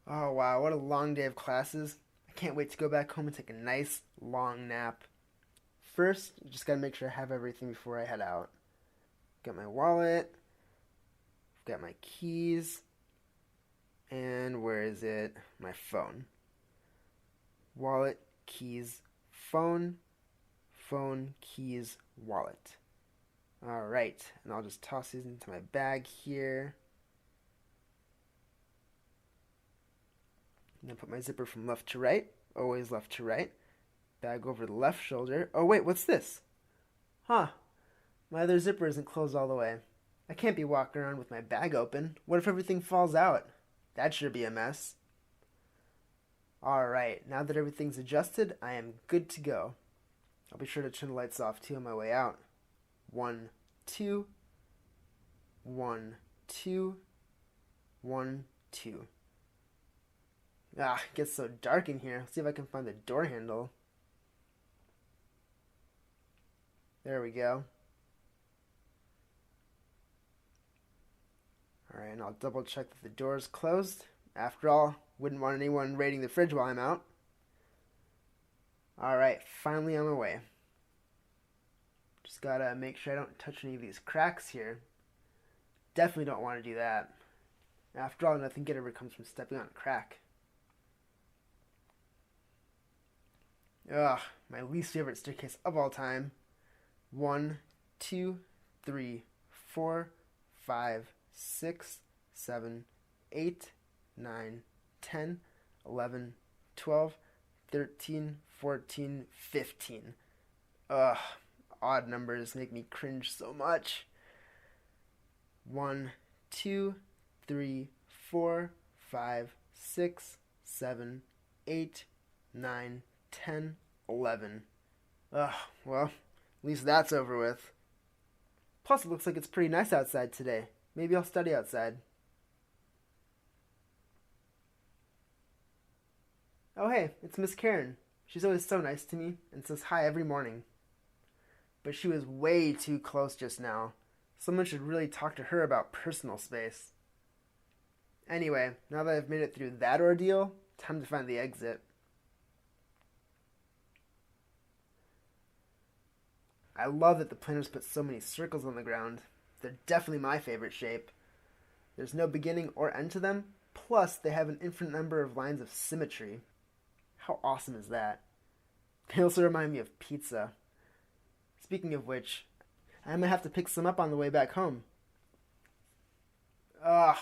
Oh wow, what a long day of classes. I can't wait to go back home and take a nice long nap. First, just gotta make sure I have everything before I head out. Got my wallet, got my keys, and where is it? My phone. Wallet, keys, phone, phone, keys, wallet. Alright, and I'll just toss these into my bag here. And then put my zipper from left to right, always left to right. Bag over the left shoulder. Oh wait, what's this? Huh, my other zipper isn't closed all the way. I can't be walking around with my bag open. What if everything falls out? That should be a mess. Alright, now that everything's adjusted, I am good to go. I'll be sure to turn the lights off too on my way out. One, two, one, two, one, two. Ah, it gets so dark in here. Let's see if I can find the door handle. There we go. Alright, and I'll double check that the door is closed. After all, wouldn't want anyone raiding the fridge while I'm out. Alright, finally on my way. Just gotta make sure I don't touch any of these cracks here. Definitely don't want to do that. After all, nothing good ever comes from stepping on a crack. Ugh, my least favorite staircase of all time. 1, 2, 3, 4, 5, 6, 7, 8, 9, 10, 11, 12, 13, 14, 15. Ugh, odd numbers make me cringe so much. 1, 2, 3, 4, 5, 6, 7, 8, 9, 10, 11. Ugh, well, at least that's over with. Plus, it looks like it's pretty nice outside today. Maybe I'll study outside. Oh hey, it's Miss Karen. She's always so nice to me and says hi every morning. But she was way too close just now. Someone should really talk to her about personal space. Anyway, now that I've made it through that ordeal, time to find the exit. I love that the planners put so many circles on the ground. They're definitely my favorite shape. There's no beginning or end to them, plus they have an infinite number of lines of symmetry. How awesome is that? They also remind me of pizza. Speaking of which, I might have to pick some up on the way back home. Ugh,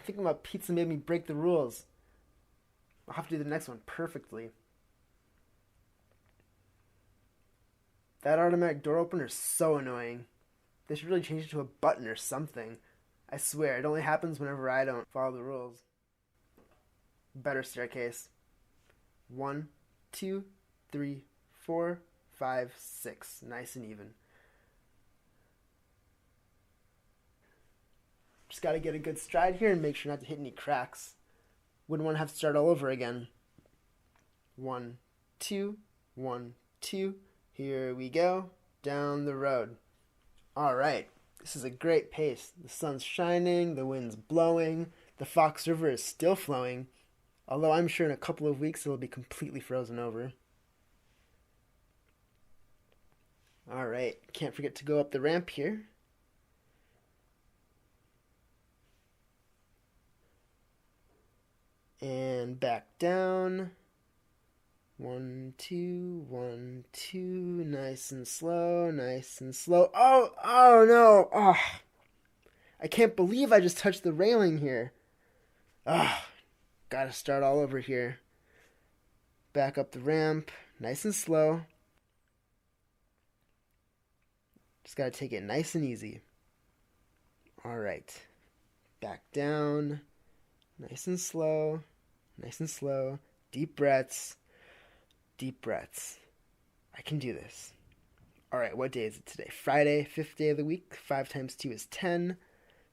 thinking about pizza made me break the rules. I'll have to do the next one perfectly. That automatic door opener is so annoying. They should really change it to a button or something. I swear, it only happens whenever I don't follow the rules. Better staircase. 1, 2, 3, 4, 5, 6. Nice and even. Just gotta get a good stride here and make sure not to hit any cracks. Wouldn't want to have to start all over again. 1, 2, 1, 2. Here we go. Down the road. Alright. This is a great pace. The sun's shining, the wind's blowing, the Fox River is still flowing, although I'm sure in a couple of weeks it'll be completely frozen over. Alright, can't forget to go up the ramp here. And back down. 1, 2, 1, 2. Nice and slow, nice and slow. Oh no! Oh, I can't believe I just touched the railing here. Gotta start all over here. Back up the ramp, nice and slow. Just gotta take it nice and easy. Alright. Back down. Nice and slow. Nice and slow. Deep breaths. Deep breaths. I can do this. Alright, what day is it today? Friday, 5th day of the week. 5 times 2 is 10.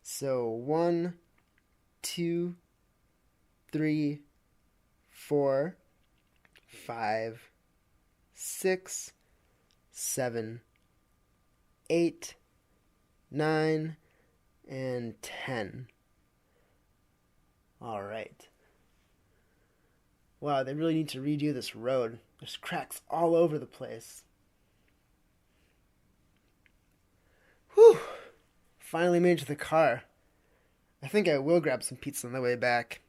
So 1, 2, 3, 4, 5, 6, 7, 8, 9, and 10. Alright. Wow, they really need to redo this road. There's cracks all over the place. Whew! Finally made it to the car. I think I will grab some pizza on the way back.